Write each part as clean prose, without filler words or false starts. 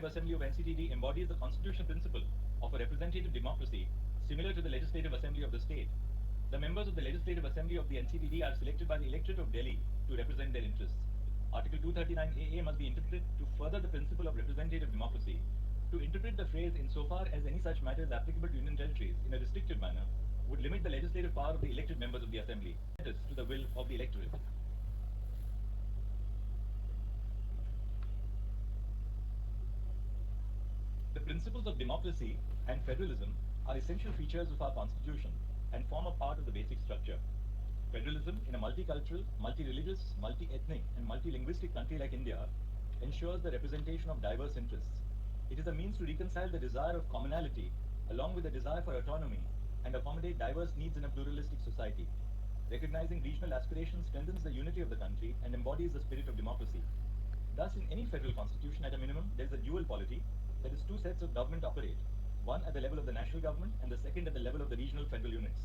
Assembly of NCTD embodies the constitutional principle of a representative democracy similar to the Legislative Assembly of the state. The members of the Legislative Assembly of the NCTD are selected by the electorate of Delhi to represent their interests. Article 239 AA must be interpreted to further the principle of representative democracy. To interpret the phrase insofar as any such matter is applicable to union territories in a restricted manner would limit the legislative power of the elected members of the Assembly to the will of the electorate. The principles of democracy and federalism are essential features of our constitution and form a part of the basic structure. Federalism in a multicultural, multi-religious, multi-ethnic, and multi-linguistic country like India ensures the representation of diverse interests. It is a means to reconcile the desire of commonality along with the desire for autonomy and accommodate diverse needs in a pluralistic society. Recognizing regional aspirations strengthens the unity of the country and embodies the spirit of democracy. Thus, in any federal constitution, at a minimum, there is a dual polity, that is, two sets of government operate, one at the level of the national government and the second at the level of the regional federal units.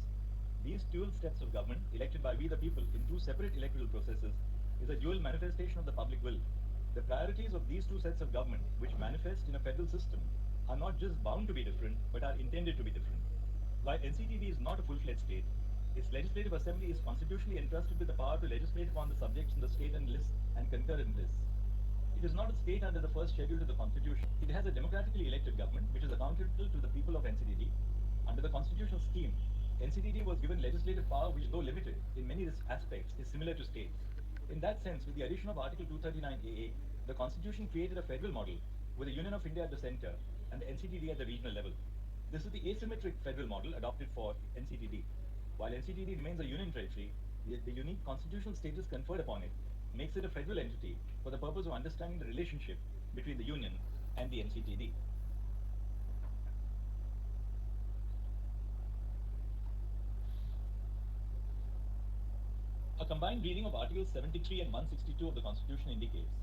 These dual steps of government, elected by we the people in two separate electoral processes, is a dual manifestation of the public will. The priorities of these two sets of government, which manifest in a federal system, are not just bound to be different, but are intended to be different. While NCTD is not a full-fledged state, its legislative assembly is constitutionally entrusted with the power to legislate upon the subjects in the state and lists and concurrent lists. It is not a state under the first schedule to the Constitution. It has a democratically elected government which is accountable to the people of NCTD. Under the constitutional scheme, NCTD was given legislative power which, though limited in many aspects, is similar to states. In that sense, with the addition of Article 239 AA, the Constitution created a federal model with the Union of India at the center and the NCTD at the regional level. This is the asymmetric federal model adopted for NCTD. While NCTD remains a union territory, the unique constitutional status conferred upon it makes it a federal entity for the purpose of understanding the relationship between the Union and the NCTD. A combined reading of Articles 73 and 162 of the Constitution indicates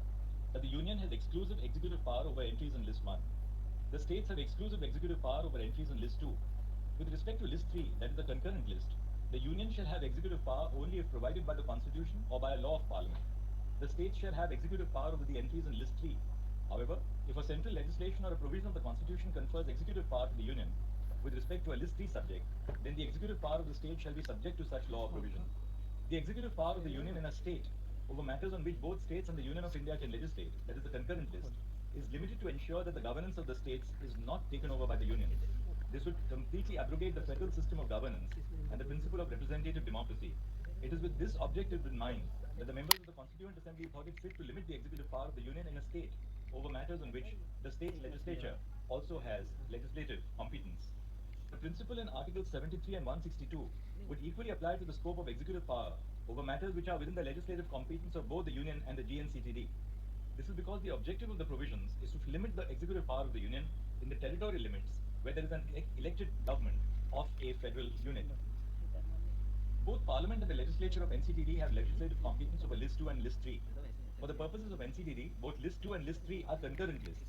that the Union has exclusive executive power over entries in List 1. The states have exclusive executive power over entries in List 2. With respect to List 3, that is the concurrent list, the Union shall have executive power only if provided by the Constitution or by a law of Parliament. The states shall have executive power over the entries in List 3. However, if a central legislation or a provision of the Constitution confers executive power to the Union with respect to a List 3 subject, then the executive power of the state shall be subject to such law or provision. The executive power of the Union in a state over matters on which both states and the Union of India can legislate, that is the concurrent list, is limited to ensure that the governance of the states is not taken over by the Union. This would completely abrogate the federal system of governance and the principle of representative democracy. It is with this objective in mind that the members of the Constituent Assembly thought it fit to limit the executive power of the Union in a state over matters on which the state's legislature also has legislative competence. The principle in Articles 73 and 162 would equally apply to the scope of executive power over matters which are within the legislative competence of both the Union and the GNCTD. This is because the objective of the provisions is to limit the executive power of the Union in the territorial limits where there is an elected government of a federal unit. Both Parliament and the legislature of NCTD have legislative competence over List 2 and List 3. For the purposes of NCTD, both List 2 and List 3 are concurrent lists.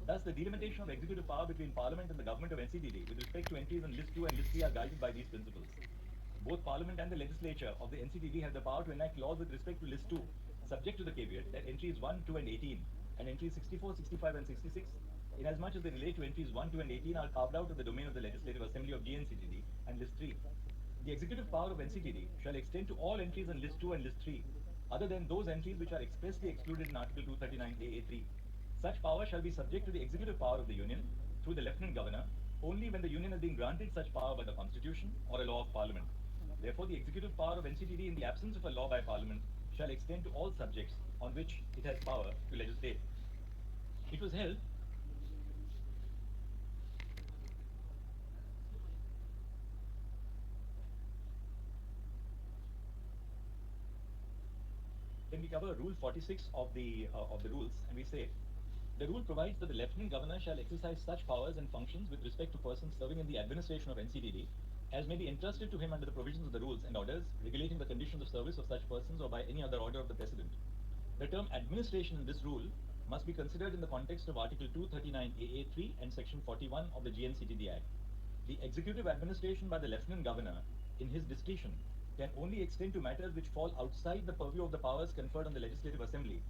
Thus, the delimitation of executive power between Parliament and the government of NCTD with respect to entries in List 2 and List 3 are guided by these principles. Both Parliament and the legislature of the NCTD have the power to enact laws with respect to List 2, subject to the caveat that entries 1, 2, and 18, and entries 64, 65, and 66, inasmuch as they relate to entries 1, 2, and 18, are carved out of the domain of the Legislative Assembly of GNCTD and List 3. The executive power of NCTD shall extend to all entries in List 2 and List 3, other than those entries which are expressly excluded in Article 239 AA3. Such power shall be subject to the executive power of the Union through the Lieutenant Governor only when the Union has been granted such power by the Constitution or a law of Parliament. Therefore, the executive power of NCTD in the absence of a law by Parliament shall extend to all subjects on which it has power to legislate. It was held then we cover Rule 46 of the rules, and we say the rule provides that the Lieutenant Governor shall exercise such powers and functions with respect to persons serving in the administration of NCTD as may be entrusted to him under the provisions of the rules and orders regulating the conditions of service of such persons or by any other order of the President. The term administration in this rule must be considered in the context of Article 239 AA3 and Section 41 of the GNCTD Act. The executive administration by the Lieutenant Governor, in his discretion, can only extend to matters which fall outside the purview of the powers conferred on the Legislative Assembly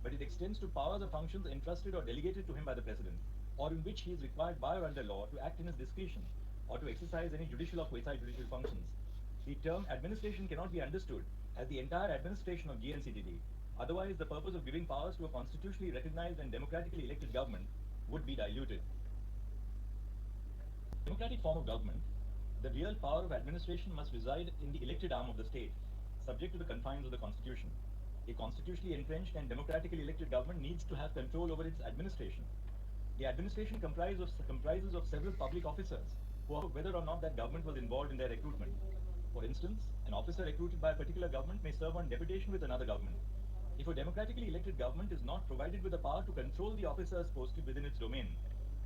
but it extends to powers or functions entrusted or delegated to him by the President, or in which he is required by or under law to act in his discretion, or to exercise any judicial or quasi-judicial functions. The term administration cannot be understood as the entire administration of GNCTD. Otherwise, the purpose of giving powers to a constitutionally recognized and democratically elected government would be diluted. Democratic form of government, the real power of administration must reside in the elected arm of the state, subject to the confines of the Constitution. A constitutionally entrenched and democratically elected government needs to have control over its administration. The administration comprises of several public officers who are whether or not that government was involved in their recruitment. For instance, an officer recruited by a particular government may serve on deputation with another government. If a democratically elected government is not provided with the power to control the officers posted within its domain,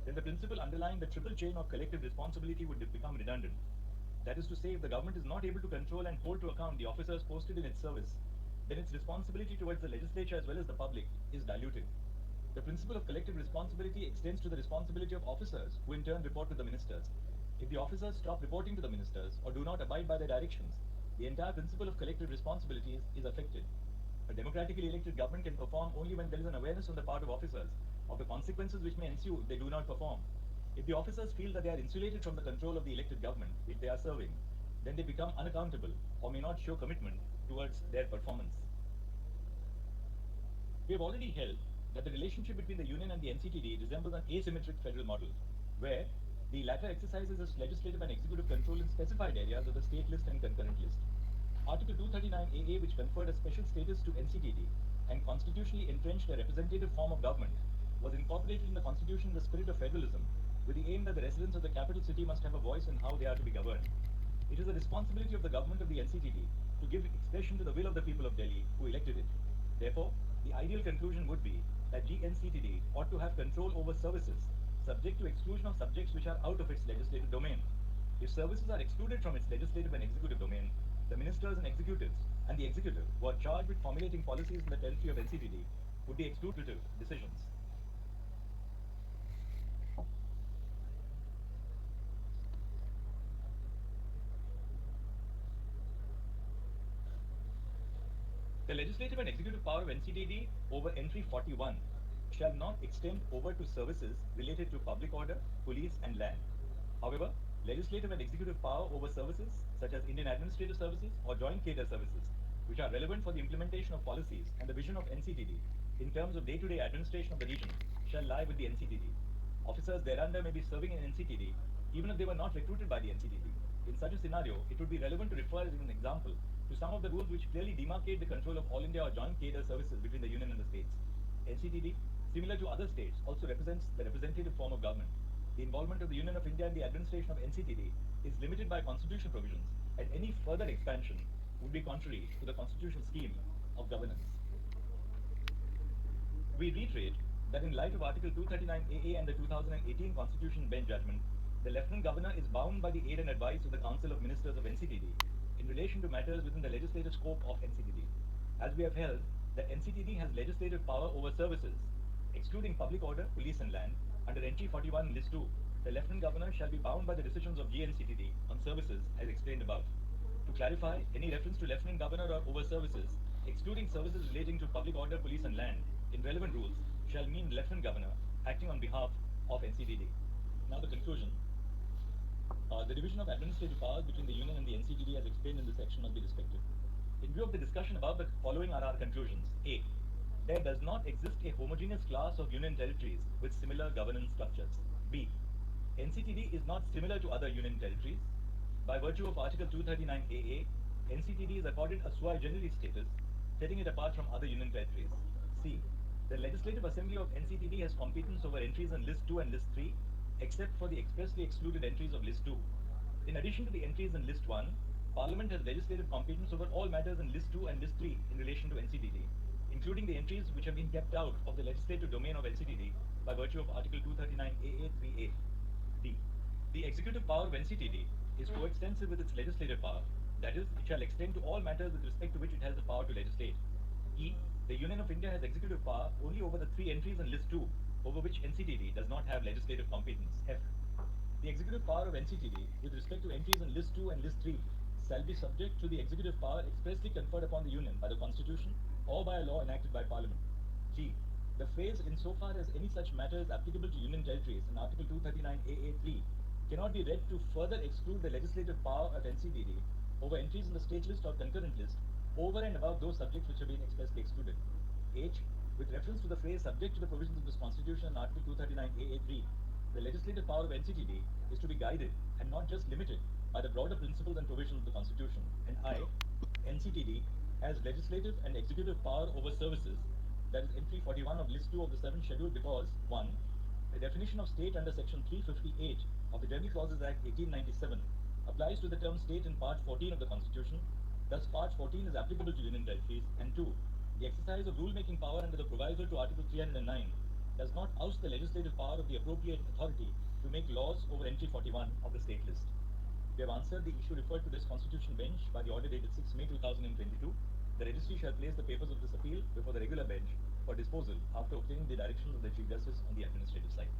then the principle underlying the triple chain of collective responsibility would become redundant. That is to say, if the government is not able to control and hold to account the officers posted in its service, then its responsibility towards the legislature as well as the public is diluted. The principle of collective responsibility extends to the responsibility of officers, who in turn report to the ministers. If the officers stop reporting to the ministers or do not abide by their directions, the entire principle of collective responsibility is affected. A democratically elected government can perform only when there is an awareness on the part of officers of the consequences which may ensue if they do not perform. If the officers feel that they are insulated from the control of the elected government which they are serving, then they become unaccountable or may not show commitment towards their performance. We have already held that the relationship between the Union and the NCTD resembles an asymmetric federal model, where the latter exercises its legislative and executive control in specified areas of the state list and concurrent list. Article 239AA, which conferred a special status to NCTD and constitutionally entrenched a representative form of government, was incorporated in the Constitution in the spirit of federalism, with the aim that the residents of the capital city must have a voice in how they are to be governed. It is the responsibility of the government of the NCTD to give expression to the will of the people of Delhi who elected it. Therefore, the ideal conclusion would be that GNCTD ought to have control over services, subject to exclusion of subjects which are out of its legislative domain. If services are excluded from its legislative and executive domain, the ministers and executives and the executive who are charged with formulating policies in the territory of NCTD would be exclusive decisions. The legislative and executive power of NCTD over entry 41 shall not extend over to services related to public order, police, and land. However, legislative and executive power over services such as Indian Administrative Services or Joint Cadre Services, which are relevant for the implementation of policies and the vision of NCTD in terms of day-to-day administration of the region, shall lie with the NCTD. Officers thereunder may be serving in NCTD even if they were not recruited by the NCTD. In such a scenario, it would be relevant to refer as an example to some of the rules which clearly demarcate the control of All India or Joint Cadre Services between the Union and the states. NCTD, similar to other states, also represents the representative form of government. The involvement of the Union of India in the administration of NCTD is limited by constitutional provisions, and any further expansion would be contrary to the constitutional scheme of governance. We reiterate that in light of Article 239AA and the 2018 Constitution Bench judgment, the Lieutenant Governor is bound by the aid and advice of the Council of Ministers of NCTD in relation to matters within the legislative scope of NCTD. As we have held that NCTD has legislative power over services, excluding public order, police and land, under Entry 41 List 2, the Lieutenant Governor shall be bound by the decisions of GNCTD on services as explained above. To clarify, any reference to Lieutenant Governor or over services, excluding services relating to public order, police and land, in relevant rules, shall mean Lieutenant Governor acting on behalf of NCTD. Now the conclusion. The division of administrative powers between the Union and the NCTD as explained in this section must be respected. In view of the discussion above, the following are our conclusions. A. There does not exist a homogeneous class of union territories with similar governance structures. B. NCTD is not similar to other union territories. By virtue of Article 239AA, NCTD is accorded a sui generis status, setting it apart from other union territories. C. The Legislative Assembly of NCTD has competence over entries in List 2 and List 3, except for the expressly excluded entries of List 2. In addition to the entries in List 1, Parliament has legislative competence over all matters in List 2 and List 3 in relation to NCTD, including the entries which have been kept out of the legislative domain of NCTD by virtue of Article 239AA 3A. D. The executive power of NCTD is coextensive with its legislative power, that is, it shall extend to all matters with respect to which it has the power to legislate. E. The Union of India has executive power only over the 3 entries in List 2, over which NCTD does not have legislative competence. F. The executive power of NCTD with respect to entries in List 2 and List 3 shall be subject to the executive power expressly conferred upon the Union by the Constitution or by a law enacted by Parliament. G. The phrase insofar as any such matter is applicable to Union territories in Article 239AA3 cannot be read to further exclude the legislative power of NCTD over entries in the state list or concurrent list over and above those subjects which have been expressly excluded. H. With reference to the phrase subject to the provisions of this Constitution and Article 239AA3, the legislative power of NCTD is to be guided and not just limited by the broader principles and provisions of the Constitution. And I, NCTD, has legislative and executive power over services, that is entry 41 of list 2 of the 7th schedule, because 1. The definition of state under section 358 of the General Clauses Act 1897 applies to the term state in part 14 of the Constitution. Thus, part 14 is applicable to Union territories. And 2. The exercise of rule-making power under the proviso to Article 309 does not oust the legislative power of the appropriate authority to make laws over entry 41 of the state list. We have answered the issue referred to this Constitution bench by the order dated 6 May 2022. The registry shall place the papers of this appeal before the regular bench for disposal after obtaining the directions of the Chief Justice on the administrative side.